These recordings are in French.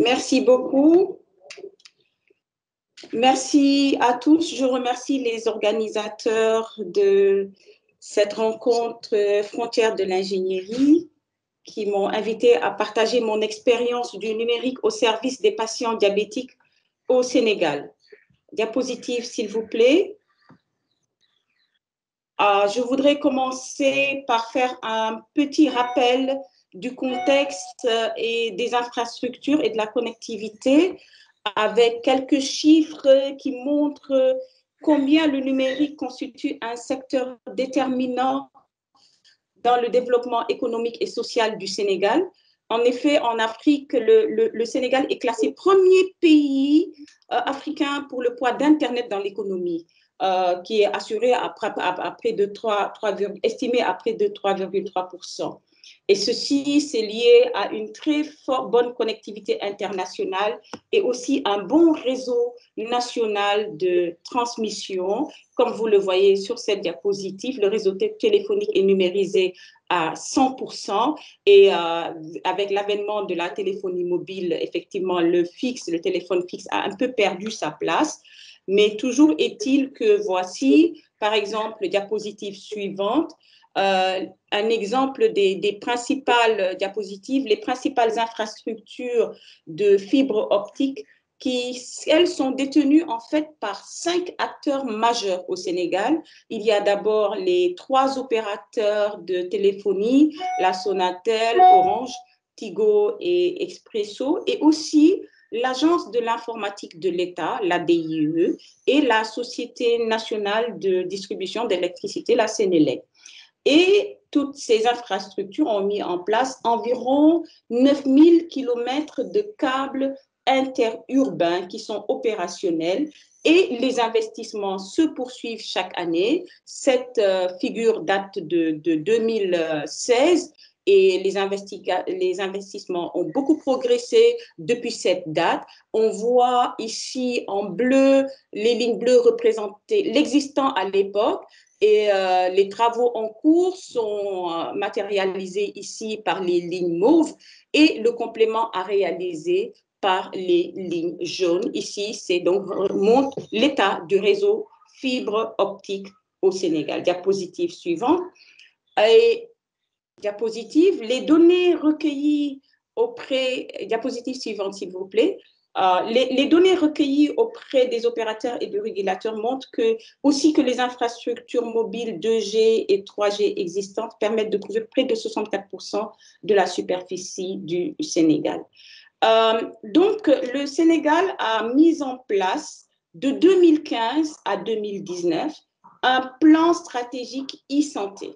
Merci beaucoup. Merci à tous. Je remercie les organisateurs de cette rencontre Frontières de l'ingénierie qui m'ont invité à partager mon expérience du numérique au service des patients diabétiques au Sénégal. Diapositive, s'il vous plaît. Je voudrais commencer par faire un petit rappel du contexte et des infrastructures et de la connectivité avec quelques chiffres qui montrent combien le numérique constitue un secteur déterminant dans le développement économique et social du Sénégal. En effet, en Afrique, le Sénégal est classé premier pays africain pour le poids d'Internet dans l'économie, qui est assuré à près de 3, estimé à près de 3,3%. Et ceci, c'est lié à une très bonne connectivité internationale et aussi un bon réseau national de transmission. Comme vous le voyez sur cette diapositive, le réseau téléphonique est numérisé à 100% et avec l'avènement de la téléphonie mobile, effectivement, le téléphone fixe a un peu perdu sa place. Mais toujours est-il que voici, par exemple, diapositive suivante, un exemple des principales diapositives, les principales infrastructures de fibre optique qui, elles, sont détenues en fait par 5 acteurs majeurs au Sénégal. Il y a d'abord les 3 opérateurs de téléphonie, la Sonatel, Orange, Tigo et Expresso, et aussi l'Agence de l'informatique de l'État, l'ADIE, et la Société nationale de distribution d'électricité, la Sénélec. Et toutes ces infrastructures ont mis en place environ 9000 km de câbles interurbains qui sont opérationnels et les investissements se poursuivent chaque année. Cette figure date de 2016 et les investissements ont beaucoup progressé depuis cette date. On voit ici en bleu, les lignes bleues représentaient l'existant à l'époque. Et les travaux en cours sont matérialisés ici par les lignes mauves et le complément à réaliser par les lignes jaunes. Ici, c'est donc montre l'état du réseau fibre optique au Sénégal. Diapositive suivante. Et diapositive, les données recueillies diapositive suivante, s'il vous plaît. Les données recueillies auprès des opérateurs et des régulateurs montrent aussi que les infrastructures mobiles 2G et 3G existantes permettent de couvrir près de 64% de la superficie du Sénégal. Donc, le Sénégal a mis en place de 2015 à 2019 un plan stratégique e-santé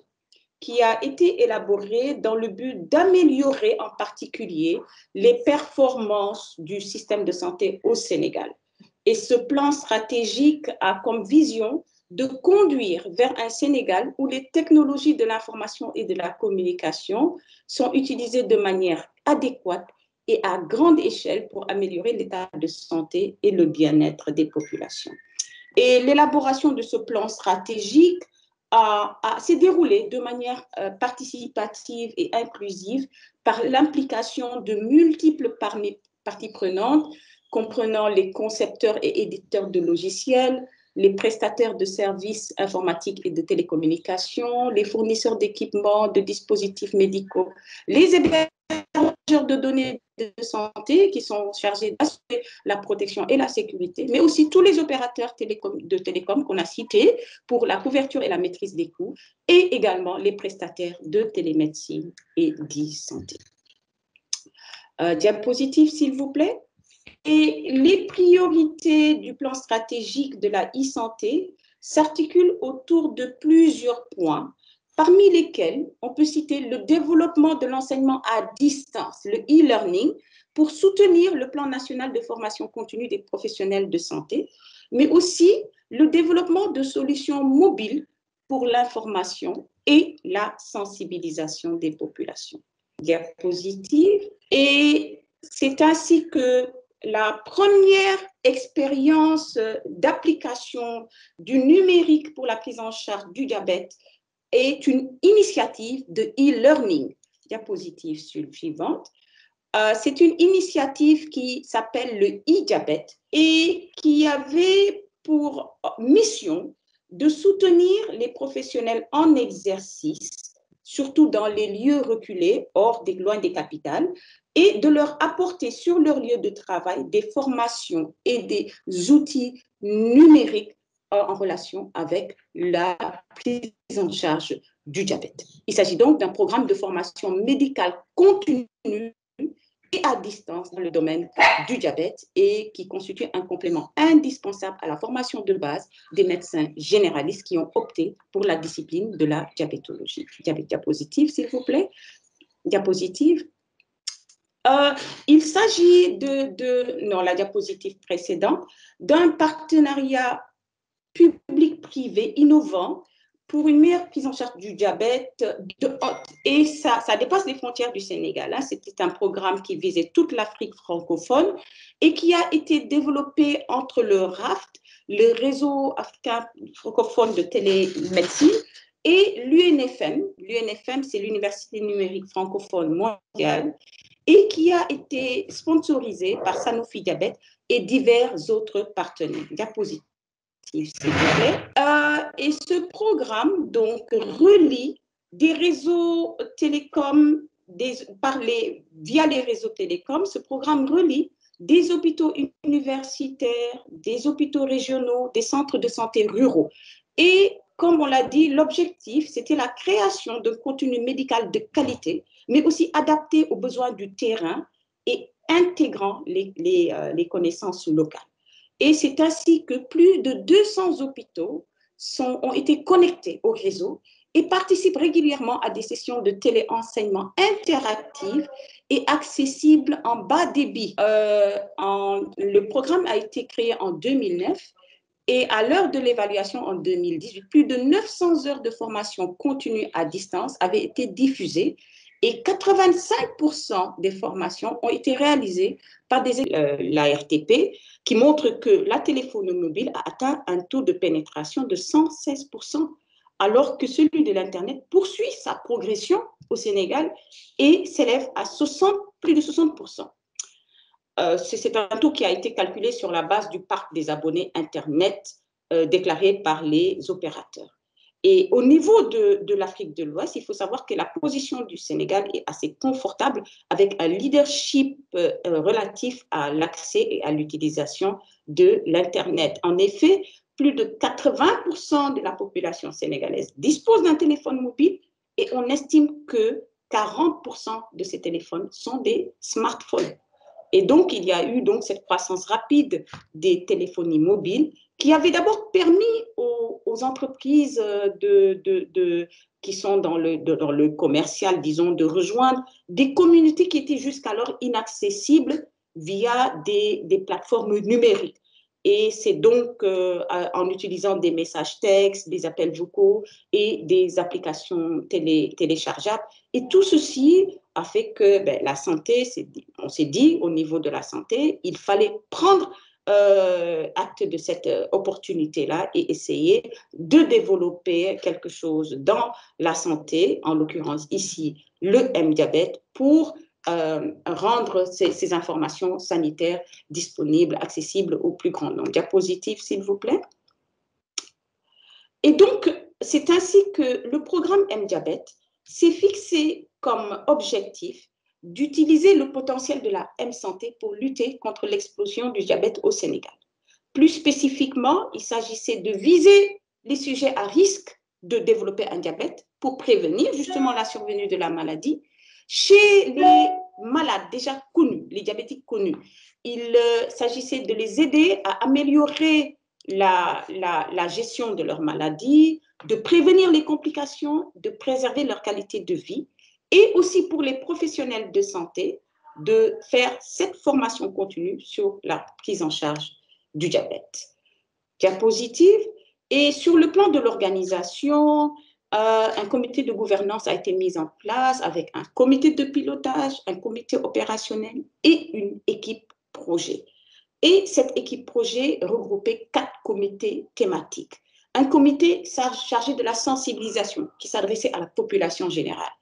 qui a été élaboré dans le but d'améliorer en particulier les performances du système de santé au Sénégal. Et ce plan stratégique a comme vision de conduire vers un Sénégal où les technologies de l'information et de la communication sont utilisées de manière adéquate et à grande échelle pour améliorer l'état de santé et le bien-être des populations. Et l'élaboration de ce plan stratégique s'est déroulée de manière participative et inclusive par l'implication de multiples parties prenantes, comprenant les concepteurs et éditeurs de logiciels, les prestataires de services informatiques et de télécommunications, les fournisseurs d'équipements, de dispositifs médicaux, les hébergeurs de données de santé qui sont chargés d'assurer la protection et la sécurité, mais aussi tous les opérateurs de télécom qu'on a cités pour la couverture et la maîtrise des coûts, et également les prestataires de télémédecine et d'e-santé. Diapositive, s'il vous plaît. Et les priorités du plan stratégique de la e-santé s'articulent autour de plusieurs points, parmi lesquels on peut citer le développement de l'enseignement à distance, le e-learning, pour soutenir le plan national de formation continue des professionnels de santé, mais aussi le développement de solutions mobiles pour l'information et la sensibilisation des populations. Diapositive. Et c'est ainsi que la première expérience d'application du numérique pour la prise en charge du diabète est une initiative de e-learning. Diapositive suivante. C'est une initiative qui s'appelle le e-diabète et qui avait pour mission de soutenir les professionnels en exercice, surtout dans les lieux reculés, loin des capitales, et de leur apporter sur leur lieu de travail des formations et des outils numériques en relation avec la prise en charge du diabète. Il s'agit donc d'un programme de formation médicale continue et à distance dans le domaine du diabète et qui constitue un complément indispensable à la formation de base des médecins généralistes qui ont opté pour la discipline de la diabétologie. Diapositive, s'il vous plaît. Diapositive. Il s'agit non, la diapositive précédente, d'un partenariat public-privé innovant pour une meilleure prise en charge du diabète et ça dépasse les frontières du Sénégal. Hein. C'était un programme qui visait toute l'Afrique francophone et qui a été développé entre le RAFT, le réseau africain francophone de télémédecine, et l'UNFM. L'UNFM, c'est l'Université numérique francophone mondiale et qui a été sponsorisé par Sanofi Diabète et divers autres partenaires. Diapositive, s'il vous plaît. Et ce programme, donc, relie des réseaux télécoms, via les réseaux télécoms, ce programme relie des hôpitaux universitaires, des hôpitaux régionaux, des centres de santé ruraux. Et comme on l'a dit, l'objectif, c'était la création d'un contenu médical de qualité, mais aussi adapté aux besoins du terrain et intégrant les connaissances locales. Et c'est ainsi que plus de 200 hôpitaux ont été connectés au réseau et participent régulièrement à des sessions de téléenseignement interactives et accessibles en bas débit. Le programme a été créé en 2009 et à l'heure de l'évaluation en 2018, plus de 900 heures de formation continue à distance avaient été diffusées et 85% des formations ont été réalisées par la RTP, qui montre que la téléphonie mobile a atteint un taux de pénétration de 116%, alors que celui de l'Internet poursuit sa progression au Sénégal et s'élève à plus de 60%. C'est un taux qui a été calculé sur la base du parc des abonnés Internet déclarés par les opérateurs. Et au niveau de l'Afrique de l'Ouest, il faut savoir que la position du Sénégal est assez confortable avec un leadership relatif à l'accès et à l'utilisation de l'Internet. En effet, plus de 80% de la population sénégalaise dispose d'un téléphone mobile et on estime que 40% de ces téléphones sont des smartphones. Et donc, il y a eu donc cette croissance rapide des téléphonies mobiles qui avait d'abord permis aux entreprises qui sont dans le commercial, disons, de rejoindre des communautés qui étaient jusqu'alors inaccessibles via des plateformes numériques. Et c'est donc en utilisant des messages textes, des appels vocaux et des applications téléchargeables. Et tout ceci a fait que la santé, on s'est dit au niveau de la santé, il fallait prendre acte de cette opportunité-là et essayer de développer quelque chose dans la santé, en l'occurrence ici le M-diabète, pour rendre ces informations sanitaires disponibles, accessibles au plus grand nombre. Diapositive, s'il vous plaît. Et donc, c'est ainsi que le programme M-diabète s'est fixé comme objectif d'utiliser le potentiel de la M-santé pour lutter contre l'explosion du diabète au Sénégal. Plus spécifiquement, il s'agissait de viser les sujets à risque de développer un diabète pour prévenir justement la survenue de la maladie chez les malades déjà connus, les diabétiques connus. Il s'agissait de les aider à améliorer la gestion de leur maladie, de prévenir les complications, de préserver leur qualité de vie, et aussi pour les professionnels de santé de faire cette formation continue sur la prise en charge du diabète. Diapositive. Et sur le plan de l'organisation, un comité de gouvernance a été mis en place avec un comité de pilotage, un comité opérationnel et une équipe projet. Et cette équipe projet regroupait 4 comités thématiques. Un comité chargé de la sensibilisation qui s'adressait à la population générale.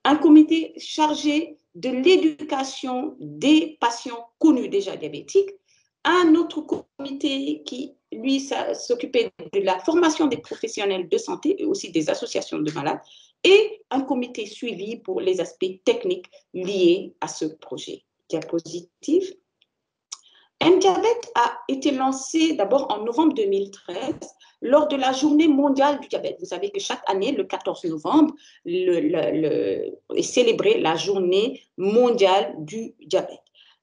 Un comité chargé de l'éducation des patients connus déjà diabétiques, un autre comité qui, lui, s'occupait de la formation des professionnels de santé et aussi des associations de malades, et un comité suivi pour les aspects techniques liés à ce projet. Diapositive. M-Diabète a été lancé d'abord en novembre 2013 lors de la journée mondiale du diabète. Vous savez que chaque année, le 14 novembre, est célébrée la journée mondiale du diabète.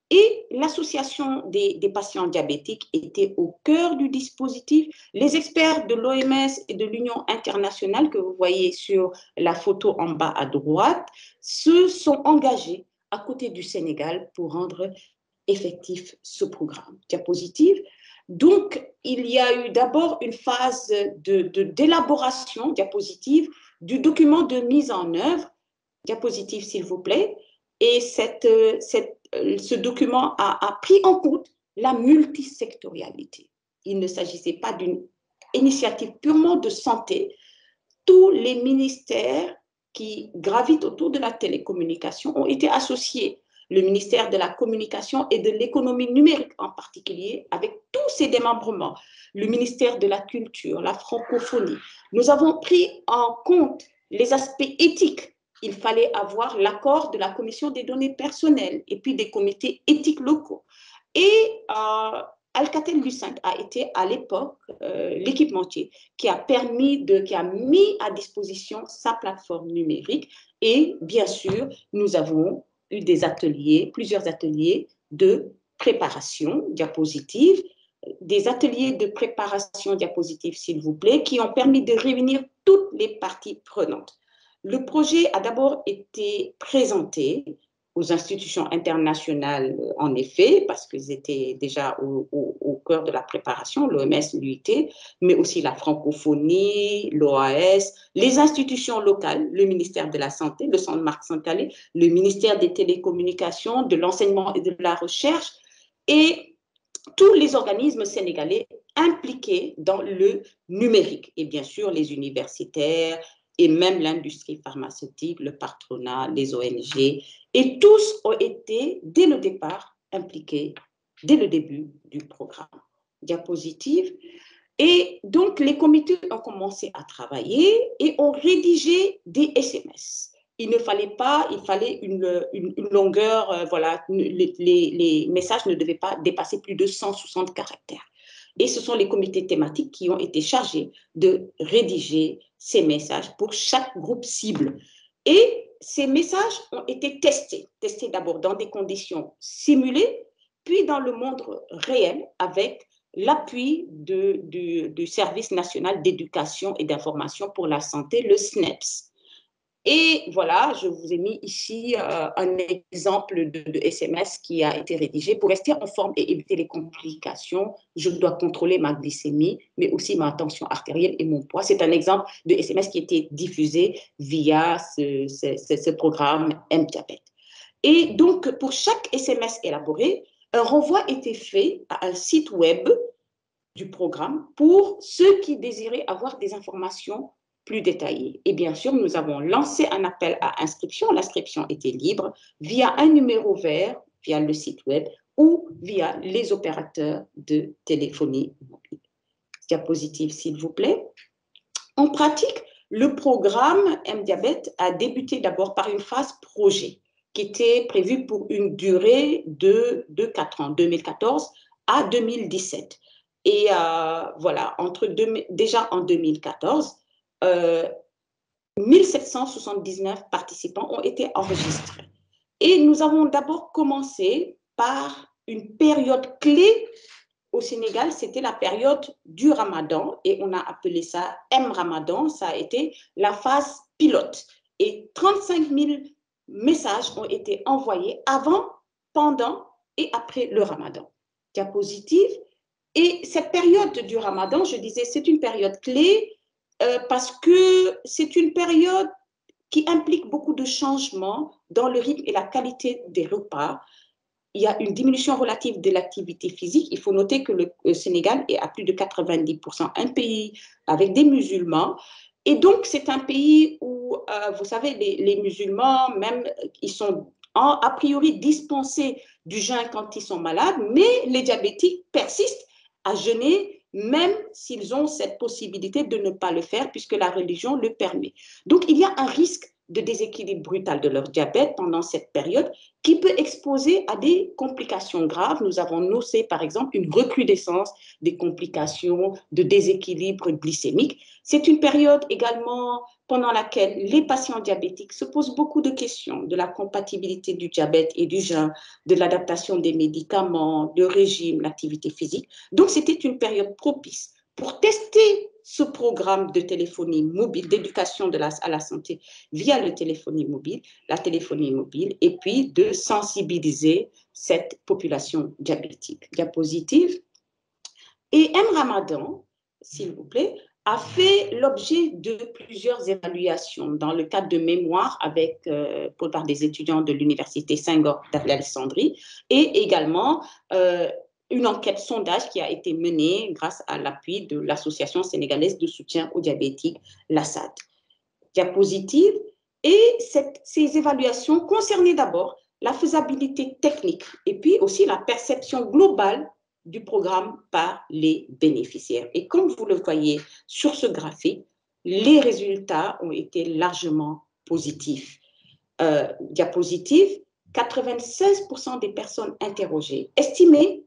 Et l'association des patients diabétiques était au cœur du dispositif. Les experts de l'OMS et de l'Union internationale, que vous voyez sur la photo en bas à droite, se sont engagés à côté du Sénégal pour rendre effectif ce programme. Diapositive. Donc, il y a eu d'abord une phase d'élaboration, diapositive, du document de mise en œuvre, diapositive s'il vous plaît, et ce document a pris en compte la multisectorialité. Il ne s'agissait pas d'une initiative purement de santé. Tous les ministères qui gravitent autour de la télécommunication ont été associés. Le ministère de la Communication et de l'économie numérique en particulier, avec tous ses démembrements, le ministère de la Culture, la francophonie. Nous avons pris en compte les aspects éthiques. Il fallait avoir l'accord de la Commission des données personnelles et puis des comités éthiques locaux. Et Alcatel-Lucent a été à l'époque l'équipementier qui a mis à disposition sa plateforme numérique. Et bien sûr, nous avons eu plusieurs ateliers de préparation diapositive, des ateliers de préparation diapositive, s'il vous plaît, qui ont permis de réunir toutes les parties prenantes. Le projet a d'abord été présenté aux institutions internationales, en effet, parce qu'ils étaient déjà au cœur de la préparation, l'OMS, l'UIT, mais aussi la francophonie, l'OAS, les institutions locales, le ministère de la Santé, le Centre Marc Santalé, le ministère des Télécommunications, de l'Enseignement et de la Recherche, et tous les organismes sénégalais impliqués dans le numérique, et bien sûr les universitaires, et même l'industrie pharmaceutique, le patronat, les ONG, et tous ont été, dès le départ, impliqués, dès le début du programme. Diapositive. Et donc, les comités ont commencé à travailler et ont rédigé des SMS. Il fallait une longueur, voilà, les messages ne devaient pas dépasser plus de 160 caractères. Et ce sont les comités thématiques qui ont été chargés de rédiger ces messages pour chaque groupe cible. Et ces messages ont été testés d'abord dans des conditions simulées, puis dans le monde réel avec l'appui du Service national d'éducation et d'information pour la santé, le SNEPS. Et voilà, je vous ai mis ici un exemple de SMS qui a été rédigé. Pour rester en forme et éviter les complications, je dois contrôler ma glycémie, mais aussi ma tension artérielle et mon poids. C'est un exemple de SMS qui a été diffusé via ce programme M-Diabète. Et donc, pour chaque SMS élaboré, un renvoi était fait à un site web du programme pour ceux qui désiraient avoir des informations plus détaillées. Et bien sûr, nous avons lancé un appel à inscription. L'inscription était libre via un numéro vert, via le site web ou via les opérateurs de téléphonie mobile. Diapositive, s'il vous plaît. En pratique, le programme M-Diabète a débuté d'abord par une phase projet qui était prévue pour une durée de 4 ans, 2014 à 2017. Et voilà, déjà en 2014, 1779 participants ont été enregistrés. Et nous avons d'abord commencé par une période clé au Sénégal, c'était la période du Ramadan et on a appelé ça M-Ramadan. Ça a été la phase pilote. Et 35 000 messages ont été envoyés avant, pendant et après le Ramadan. Diapositive. Et cette période du Ramadan, je disais, c'est une période clé parce que c'est une période qui implique beaucoup de changements dans le rythme et la qualité des repas. Il y a une diminution relative de l'activité physique. Il faut noter que le Sénégal est à plus de 90% un pays avec des musulmans. Et donc, c'est un pays où, vous savez, les musulmans, même, ils sont a priori dispenser du jeûne quand ils sont malades, mais les diabétiques persistent à jeûner même s'ils ont cette possibilité de ne pas le faire puisque la religion le permet. Donc, il y a un risque de déséquilibre brutal de leur diabète pendant cette période qui peut exposer à des complications graves. Nous avons noté, par exemple, une recrudescence des complications de déséquilibre glycémique. C'est une période également pendant laquelle les patients diabétiques se posent beaucoup de questions de la compatibilité du diabète et du jeûne, de l'adaptation des médicaments, le régime, l'activité physique. Donc, c'était une période propice pour tester ce programme de téléphonie mobile, d'éducation à la santé via la téléphonie mobile, et puis de sensibiliser cette population diabétique. Diapositive. Et M. Ramadan, s'il vous plaît, a fait l'objet de plusieurs évaluations dans le cadre de mémoire par des étudiants de l'Université Senghor d'Alexandrie et également une enquête sondage qui a été menée grâce à l'appui de l'Association sénégalaise de soutien aux diabétiques, l'ASSAD. Diapositive. Et ces évaluations concernaient d'abord la faisabilité technique et puis aussi la perception globale du programme par les bénéficiaires. Et comme vous le voyez sur ce graphique, les résultats ont été largement positifs. Diapositive, 96% des personnes interrogées estimaient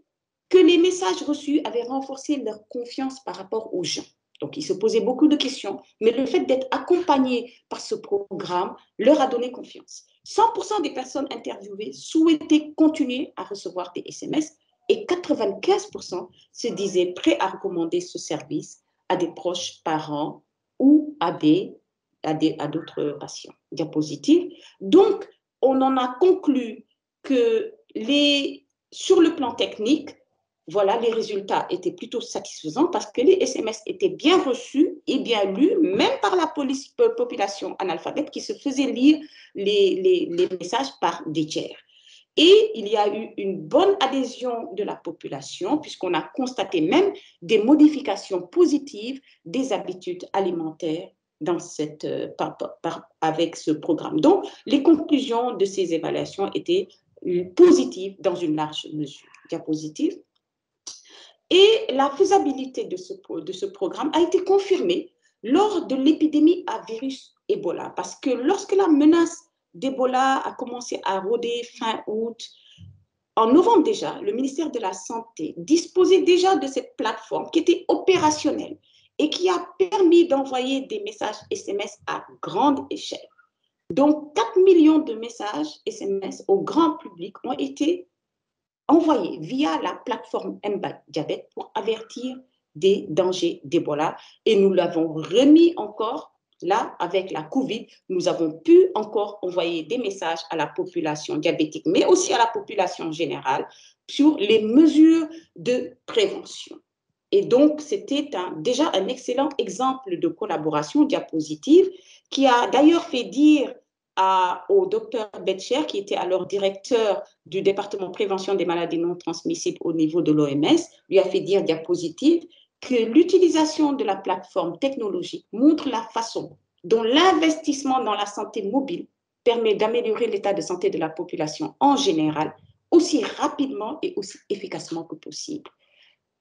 que les messages reçus avaient renforcé leur confiance par rapport aux gens. Donc, ils se posaient beaucoup de questions, mais le fait d'être accompagnés par ce programme leur a donné confiance. 100% des personnes interviewées souhaitaient continuer à recevoir des SMS et 95% se disaient prêts à recommander ce service à des proches parents ou à d'autres patients. Diapositive. Donc, on en a conclu que sur le plan technique, voilà, les résultats étaient plutôt satisfaisants parce que les SMS étaient bien reçus et bien lus, même par la population analphabète qui se faisait lire les messages par des tiers. Et il y a eu une bonne adhésion de la population puisqu'on a constaté même des modifications positives des habitudes alimentaires avec ce programme. Donc, les conclusions de ces évaluations étaient positives dans une large mesure. Diapositive. Et la faisabilité de ce programme a été confirmée lors de l'épidémie à virus Ebola, parce que lorsque la menace d'Ebola a commencé à rôder fin août, en novembre déjà, le ministère de la Santé disposait déjà de cette plateforme qui était opérationnelle et qui a permis d'envoyer des messages SMS à grande échelle. Donc, 4 millions de messages SMS au grand public ont été envoyés via la plateforme M-Diabète pour avertir des dangers d'Ebola. Et nous l'avons remis encore, là, avec la COVID, nous avons pu encore envoyer des messages à la population diabétique, mais aussi à la population générale sur les mesures de prévention. Et donc, c'était déjà un excellent exemple de collaboration. Diapositive qui a d'ailleurs fait dire au docteur Betcher, qui était alors directeur du département prévention des maladies non transmissibles au niveau de l'OMS, lui a fait dire, diapositive, que l'utilisation de la plateforme technologique montre la façon dont l'investissement dans la santé mobile permet d'améliorer l'état de santé de la population en général aussi rapidement et aussi efficacement que possible.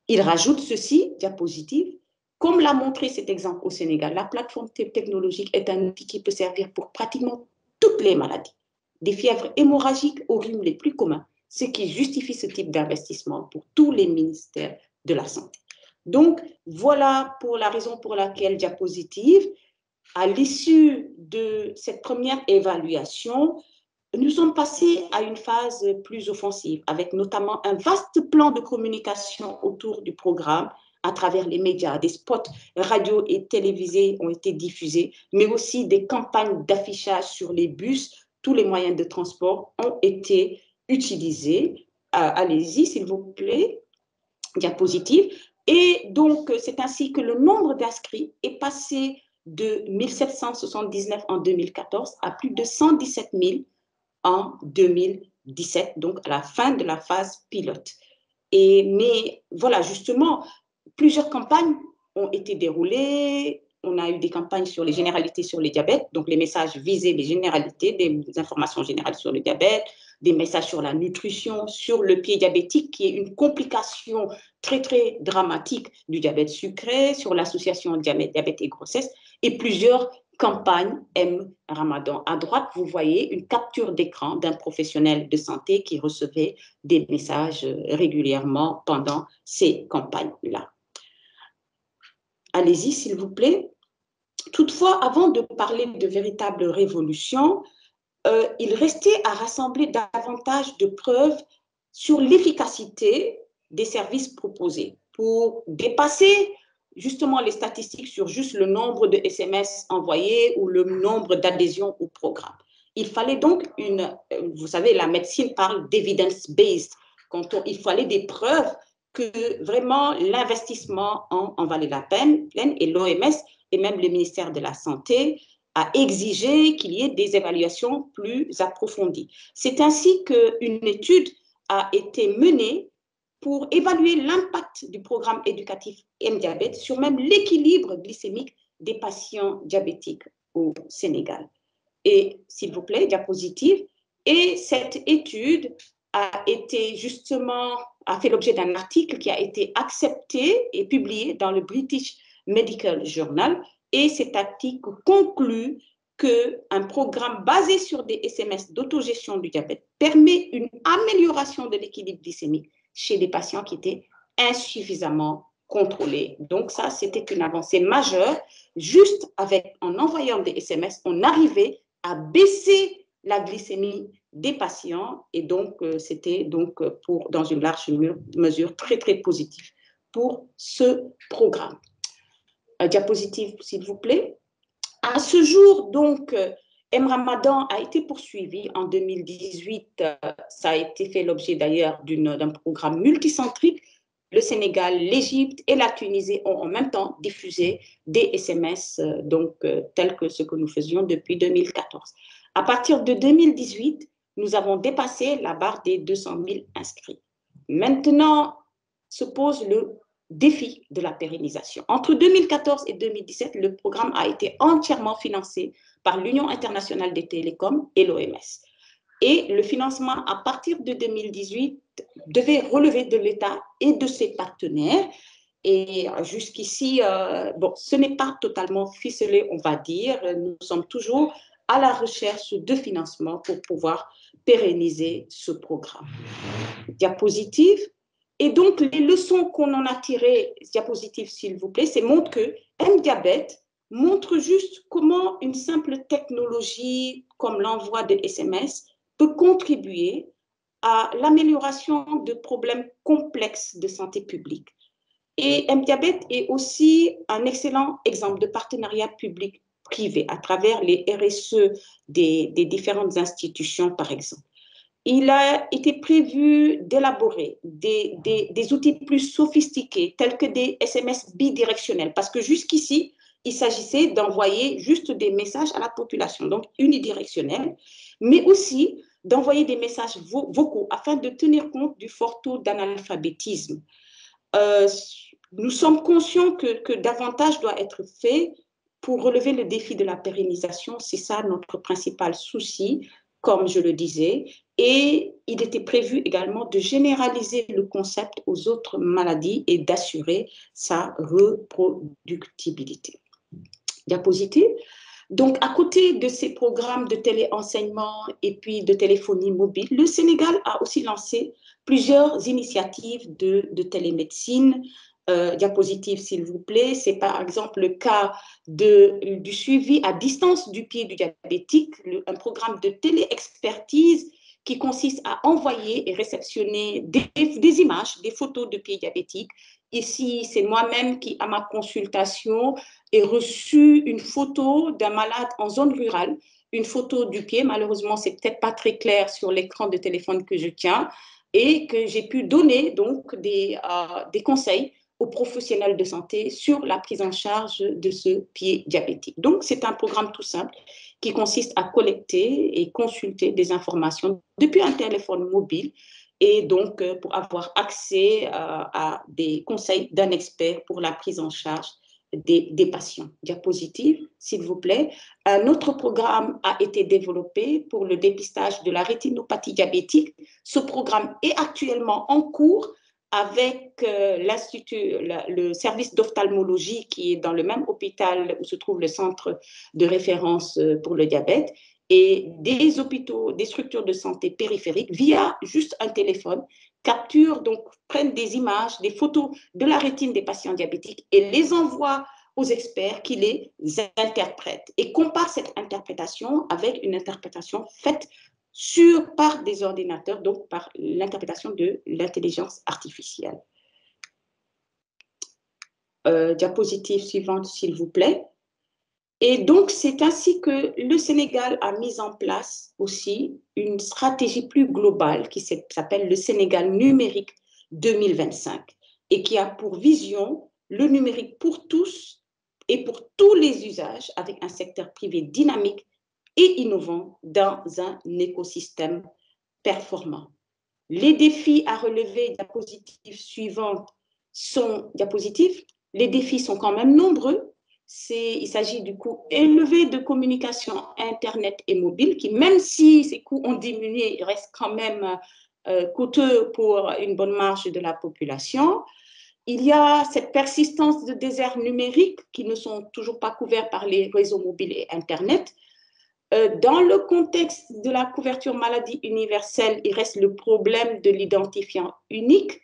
Il rajoute ceci, diapositive, comme l'a montré cet exemple au Sénégal, la plateforme technologique est un outil qui peut servir pour pratiquement toutes les maladies, des fièvres hémorragiques aux rhumes les plus communs, ce qui justifie ce type d'investissement pour tous les ministères de la Santé. Donc, voilà pour la raison pour laquelle, diapositive, à l'issue de cette première évaluation, nous sommes passés à une phase plus offensive, avec notamment un vaste plan de communication autour du programme à travers les médias. Des spots radio et télévisés ont été diffusés, mais aussi des campagnes d'affichage sur les bus. Tous les moyens de transport ont été utilisés. Allez-y, s'il vous plaît, diapositive. Et donc, c'est ainsi que le nombre d'inscrits est passé de 1779 en 2014 à plus de 117 000 en 2017, donc à la fin de la phase pilote. Mais voilà, justement, plusieurs campagnes ont été déroulées on a eu des campagnes sur les généralités sur le diabète, donc les messages visaient les généralités, des informations générales sur le diabète, des messages sur la nutrition, sur le pied diabétique, qui est une complication très, très dramatique du diabète sucré, sur l'association diabète et grossesse, et plusieurs campagnes M Ramadan. À droite, vous voyez une capture d'écran d'un professionnel de santé qui recevait des messages régulièrement pendant ces campagnes-là. Allez-y, s'il vous plaît. Toutefois, avant de parler de véritable révolution, il restait à rassembler davantage de preuves sur l'efficacité des services proposés pour dépasser justement les statistiques sur juste le nombre de SMS envoyés ou le nombre d'adhésions au programme. Il fallait donc vous savez, la médecine parle d'evidence-based, il fallait des preuves que vraiment l'investissement en valait la peine, et l'OMS et même le ministère de la Santé a exigé qu'il y ait des évaluations plus approfondies. C'est ainsi qu'une étude a été menée pour évaluer l'impact du programme éducatif M-Diabète sur même l'équilibre glycémique des patients diabétiques au Sénégal. Et s'il vous plaît, diapositive. Et cette étude a fait l'objet d'un article qui a été accepté et publié dans le British Medical Journal. Et cet article conclut qu'un programme basé sur des SMS d'autogestion du diabète permet une amélioration de l'équilibre glycémique chez des patients qui étaient insuffisamment contrôlés. Donc ça, c'était une avancée majeure. Juste en envoyant des SMS, on arrivait à baisser la glycémie des patients et donc c'était dans une large mesure très, très positive pour ce programme. Diapositive, s'il vous plaît. À ce jour, donc, M-Ramadan a été poursuivi en 2018. Ça a été fait l'objet d'ailleurs d'un programme multicentrique. Le Sénégal, l'Égypte et la Tunisie ont en même temps diffusé des SMS tels que ce que nous faisions depuis 2014. À partir de 2018, nous avons dépassé la barre des 200 000 inscrits. Maintenant se pose le défi de la pérennisation. Entre 2014 et 2017, le programme a été entièrement financé par l'Union internationale des télécoms et l'OMS. Et le financement, à partir de 2018, devait relever de l'État et de ses partenaires. Et jusqu'ici, ce n'est pas totalement ficelé, on va dire. Nous sommes toujours à la recherche de financement pour pouvoir pérenniser ce programme. Diapositive. Et donc, les leçons qu'on en a tirées, diapositive s'il vous plaît, c'est montre que M-Diabète montre juste comment une simple technologie comme l'envoi de SMS peut contribuer à l'amélioration de problèmes complexes de santé publique. Et M-Diabète est aussi un excellent exemple de partenariat public-privé à travers les RSE des différentes institutions, par exemple. Il a été prévu d'élaborer des outils plus sophistiqués, tels que des SMS bidirectionnels, parce que jusqu'ici, il s'agissait d'envoyer juste des messages à la population, donc unidirectionnels, mais aussi d'envoyer des messages vocaux afin de tenir compte du fort taux d'analphabétisme. Nous sommes conscients que davantage doit être fait pour relever le défi de la pérennisation. C'est ça notre principal souci, comme je le disais. Et il était prévu également de généraliser le concept aux autres maladies et d'assurer sa reproductibilité. Diapositive. Donc, à côté de ces programmes de téléenseignement et puis de téléphonie mobile, le Sénégal a aussi lancé plusieurs initiatives de télémédecine. Diapositive, s'il vous plaît. C'est par exemple le cas du suivi à distance du pied du diabétique, un programme de téléexpertise qui consiste à envoyer et réceptionner des images, des photos de pied diabétique. Ici, c'est moi-même qui, à ma consultation, ai reçu une photo d'un malade en zone rurale, une photo du pied. Malheureusement, c'est peut-être pas très clair sur l'écran de téléphone que je tiens et que j'ai pu donner donc des conseils aux professionnels de santé sur la prise en charge de ce pied diabétique. Donc, c'est un programme tout simple qui consiste à collecter et consulter des informations depuis un téléphone mobile et donc pour avoir accès à des conseils d'un expert pour la prise en charge des patients. Diapositive, s'il vous plaît. Un autre programme a été développé pour le dépistage de la rétinopathie diabétique. Ce programme est actuellement en cours avec le service d'ophtalmologie qui est dans le même hôpital où se trouve le centre de référence pour le diabète et des hôpitaux, des structures de santé périphériques via juste un téléphone capturent, donc prennent des images, des photos de la rétine des patients diabétiques et les envoient aux experts qui les interprètent et comparent cette interprétation avec une interprétation faite par des ordinateurs, donc par l'interprétation de l'intelligence artificielle. Diapositive suivante, s'il vous plaît. Et donc, c'est ainsi que le Sénégal a mis en place aussi une stratégie plus globale qui s'appelle le Sénégal numérique 2025 et qui a pour vision le numérique pour tous et pour tous les usages avec un secteur privé dynamique et innovant dans un écosystème performant. Les défis à relever, diapositive suivante, les défis sont quand même nombreux. Il s'agit du coût élevé de communication Internet et mobile, qui, même si ces coûts ont diminué, restent quand même coûteux pour une bonne marge de la population. Il y a cette persistance de déserts numériques qui ne sont toujours pas couverts par les réseaux mobiles et Internet. Dans le contexte de la couverture maladie universelle, il reste le problème de l'identifiant unique,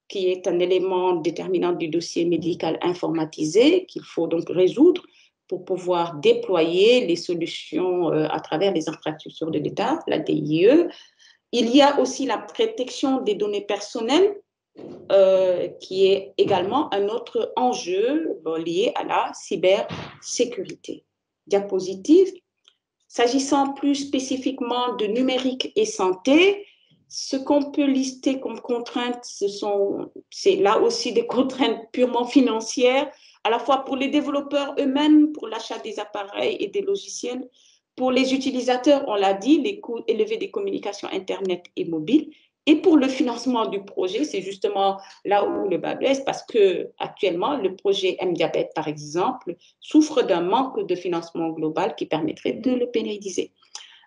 qui est un élément déterminant du dossier médical informatisé qu'il faut donc résoudre pour pouvoir déployer les solutions à travers les infrastructures de l'État, la DIE. Il y a aussi la protection des données personnelles, qui est également un autre enjeu lié à la cybersécurité. Diapositive. S'agissant plus spécifiquement de numérique et santé, ce qu'on peut lister comme contraintes, c'est là aussi des contraintes purement financières, à la fois pour les développeurs eux-mêmes, pour l'achat des appareils et des logiciels, pour les utilisateurs, on l'a dit, les coûts élevés des communications Internet et mobiles, et pour le financement du projet, c'est justement là où le bas blesse, parce qu'actuellement, le projet M-Diabète, par exemple, souffre d'un manque de financement global qui permettrait de le pérenniser.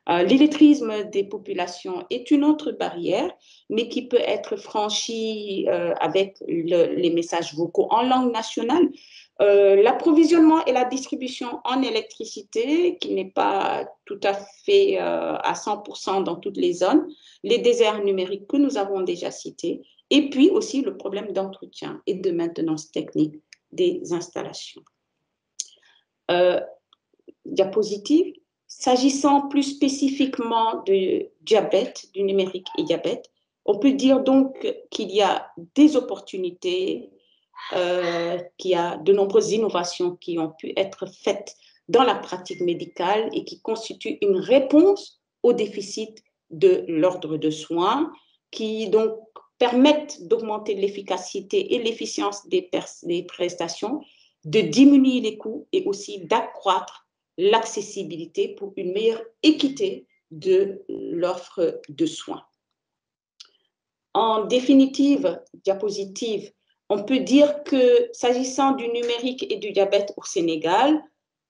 L'illettrisme des populations est une autre barrière, mais qui peut être franchie avec les messages vocaux en langue nationale. L'approvisionnement et la distribution en électricité, qui n'est pas tout à fait à 100% dans toutes les zones, les déserts numériques que nous avons déjà cités, et puis aussi le problème d'entretien et de maintenance technique des installations. Diapositive. S'agissant plus spécifiquement de diabète, du numérique et diabète, on peut dire donc qu'il y a des opportunités, qu'il y a de nombreuses innovations qui ont pu être faites dans la pratique médicale et qui constituent une réponse au déficit de l'ordre de soins, qui donc permettent d'augmenter l'efficacité et l'efficience des prestations, de diminuer les coûts et aussi d'accroître l'accessibilité pour une meilleure équité de l'offre de soins. En définitive, diapositive, on peut dire que s'agissant du numérique et du diabète au Sénégal,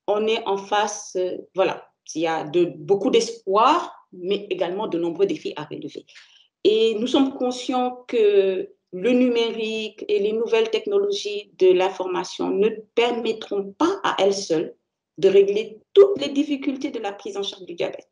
on est en face, voilà, il y a beaucoup d'espoir, mais également de nombreux défis à relever. Et nous sommes conscients que le numérique et les nouvelles technologies de l'information ne permettront pas à elles seules de régler toutes les difficultés de la prise en charge du diabète.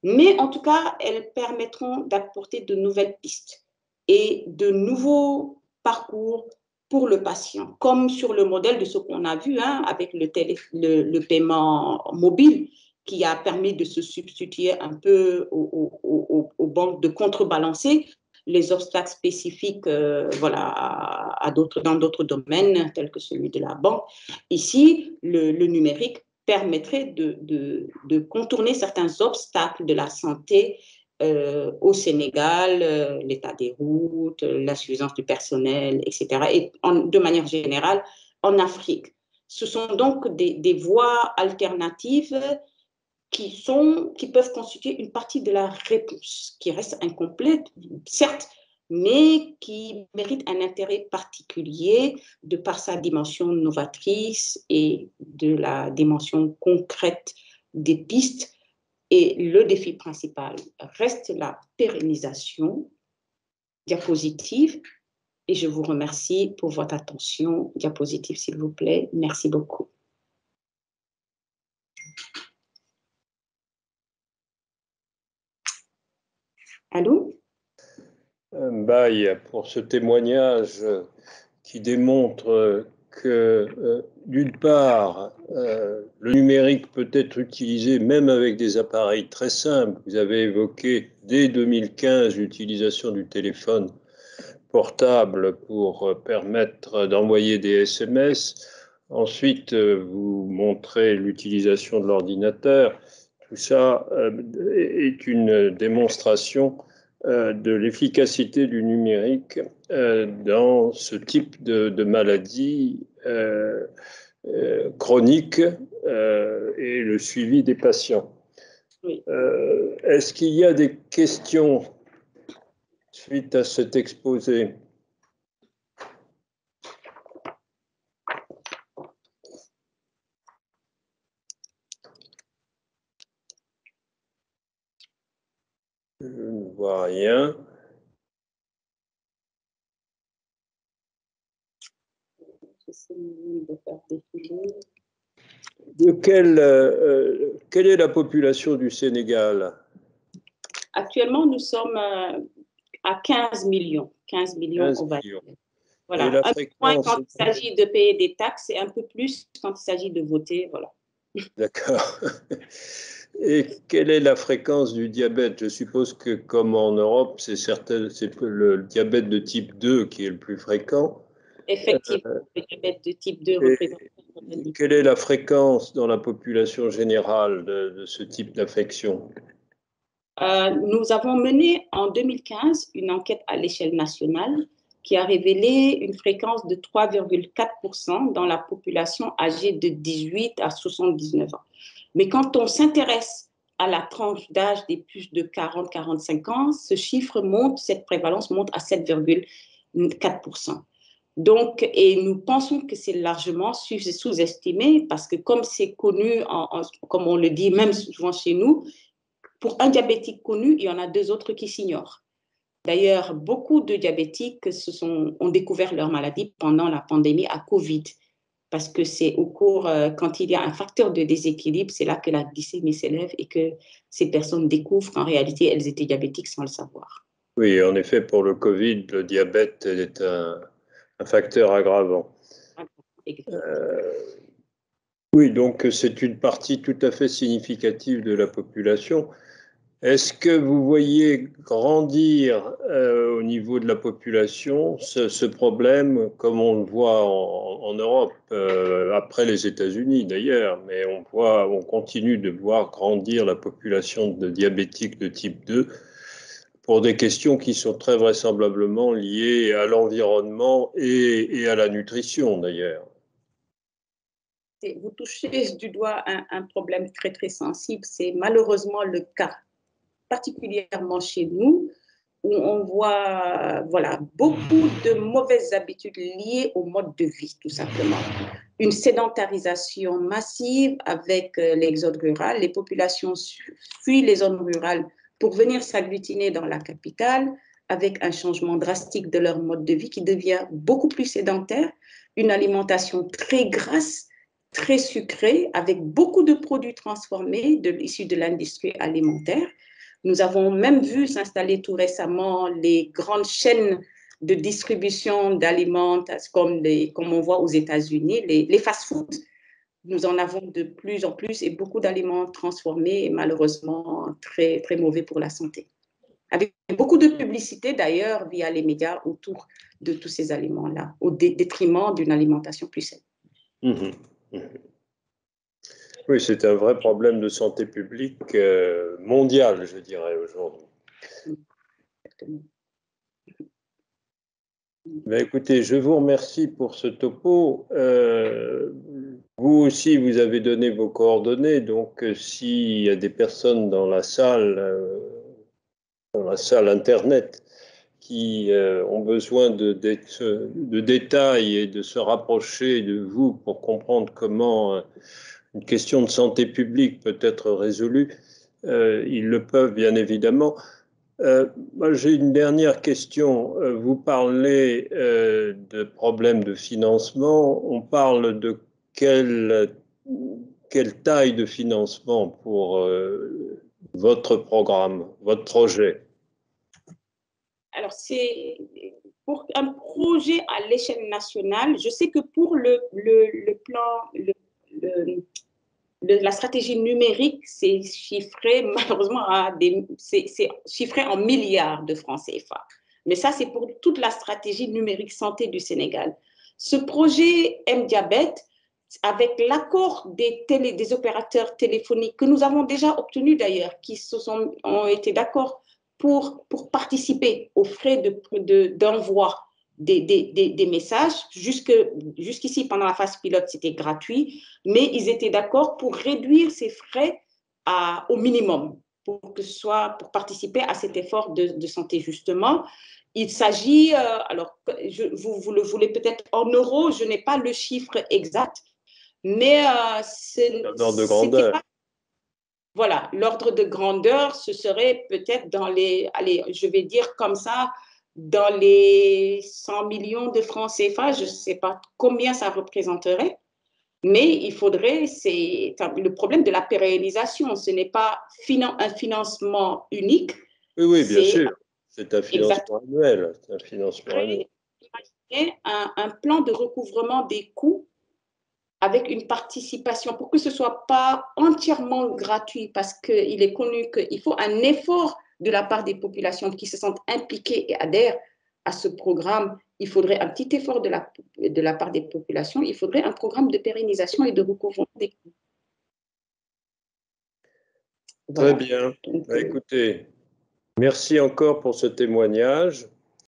Mais en tout cas, elles permettront d'apporter de nouvelles pistes et de nouveaux parcours pour le patient, comme sur le modèle de ce qu'on a vu avec le paiement mobile qui a permis de se substituer un peu aux banques, de contrebalancer les obstacles spécifiques dans d'autres domaines tels que celui de la banque. Ici, le numérique permettrait de contourner certains obstacles de la santé au Sénégal, l'état des routes, l'insuffisance du personnel, etc. Et de manière générale, en Afrique. Ce sont donc des voies alternatives qui peuvent constituer une partie de la réponse, qui reste incomplète. Certes, mais qui mérite un intérêt particulier de par sa dimension novatrice et de la dimension concrète des pistes. Et le défi principal reste la pérennisation. Diapositive. Et je vous remercie pour votre attention. Diapositive, s'il vous plaît. Merci beaucoup. Allô? Baye, pour ce témoignage qui démontre que, d'une part, le numérique peut être utilisé même avec des appareils très simples. Vous avez évoqué dès 2015 l'utilisation du téléphone portable pour permettre d'envoyer des SMS. Ensuite, vous montrez l'utilisation de l'ordinateur. Tout ça est une démonstration de l'efficacité du numérique dans ce type de maladie chronique et le suivi des patients. Oui. Est-ce qu'il y a des questions suite à cet exposé? Je ne vois rien. Quelle est la population du Sénégal? Actuellement, nous sommes à 15 millions. 15 millions, 15 on va millions. dire. Et Voilà. la Un peu moins fréquence? quand il s'agit de payer des taxes et un peu plus quand il s'agit de voter. Voilà. D'accord. Et quelle est la fréquence du diabète? Je suppose que, comme en Europe, c'est le diabète de type 2 qui est le plus fréquent. Effectivement, le diabète de type 2 Et représente 90%. quelle est la fréquence dans la population générale de ce type d'affection? Nous avons mené en 2015 une enquête à l'échelle nationale qui a révélé une fréquence de 3,4% dans la population âgée de 18 à 79 ans. Mais quand on s'intéresse à la tranche d'âge des plus de 40-45 ans, ce chiffre monte, cette prévalence monte à 7,4%. Donc, et nous pensons que c'est largement sous-estimé parce que comme c'est connu, comme on le dit même souvent chez nous, pour un diabétique connu, il y en a deux autres qui s'ignorent. D'ailleurs, beaucoup de diabétiques ont découvert leur maladie pendant la pandémie à Covid, parce que c'est au cours, quand il y a un facteur de déséquilibre, c'est là que la glycémie s'élève et que ces personnes découvrent qu'en réalité, elles étaient diabétiques sans le savoir. Oui, en effet, pour le Covid, le diabète est un facteur aggravant. Oui, donc c'est une partie tout à fait significative de la population. Est-ce que vous voyez grandir au niveau de la population ce problème, comme on le voit en Europe, après les États-Unis d'ailleurs, mais on continue de voir grandir la population de diabétiques de type 2 pour des questions qui sont très vraisemblablement liées à l'environnement et à la nutrition d'ailleurs. Vous touchez du doigt un problème très très sensible, c'est malheureusement le cas, particulièrement chez nous, où on voit voilà, beaucoup de mauvaises habitudes liées au mode de vie, tout simplement. Une sédentarisation massive avec l'exode rural. Les populations fuient les zones rurales pour venir s'agglutiner dans la capitale, avec un changement drastique de leur mode de vie qui devient beaucoup plus sédentaire, une alimentation très grasse, très sucrée, avec beaucoup de produits transformés issus de l'industrie alimentaire. Nous avons même vu s'installer tout récemment les grandes chaînes de distribution d'aliments comme on voit aux États-Unis, les fast-foods. Nous en avons de plus en plus et beaucoup d'aliments transformés et malheureusement très, très mauvais pour la santé. Avec beaucoup de publicité d'ailleurs via les médias autour de tous ces aliments-là, au détriment d'une alimentation plus saine. Mmh. Mmh. Oui, c'est un vrai problème de santé publique mondial, je dirais, aujourd'hui. Exactement. Ben, écoutez, je vous remercie pour ce topo. Vous aussi, vous avez donné vos coordonnées, donc s'il y a des personnes dans la salle Internet qui ont besoin de détails et de se rapprocher de vous pour comprendre comment une question de santé publique peut être résolue, ils le peuvent bien évidemment. Moi, j'ai une dernière question. Vous parlez de problèmes de financement. On parle de quelle taille de financement pour votre programme, votre projet? Alors, c'est pour un projet à l'échelle nationale. Je sais que pour le plan, la stratégie numérique, c'est chiffré malheureusement c'est chiffré en milliards de francs CFA. Mais ça, c'est pour toute la stratégie numérique santé du Sénégal. Ce projet M-Diabète, avec l'accord des opérateurs téléphoniques que nous avons déjà obtenu d'ailleurs, qui ont été d'accord pour participer aux frais d'envoi des messages. Jusqu'ici, pendant la phase pilote, c'était gratuit, mais ils étaient d'accord pour réduire ces frais au minimum, pour participer à cet effort de santé, justement. Il s'agit, alors, vous le voulez peut-être en euros, je n'ai pas le chiffre exact, mais L'ordre de grandeur. Voilà, l'ordre de grandeur, ce serait peut-être allez, je vais dire comme ça, dans les 100 millions de francs CFA, je ne sais pas combien ça représenterait, mais il faudrait, c'est le problème de la pérennisation, ce n'est pas un financement unique. Oui, bien sûr, c'est un financement annuel. C'est un financement annuel. Un plan de recouvrement des coûts avec une participation pour que ce ne soit pas entièrement gratuit, parce qu'il est connu qu'il faut un effort de la part des populations qui se sentent impliquées et adhèrent à ce programme. Il faudrait un petit effort de la part des populations. Il faudrait un programme de pérennisation et de recouvrement des coûts. Très bien. Écoutez, merci encore pour ce témoignage.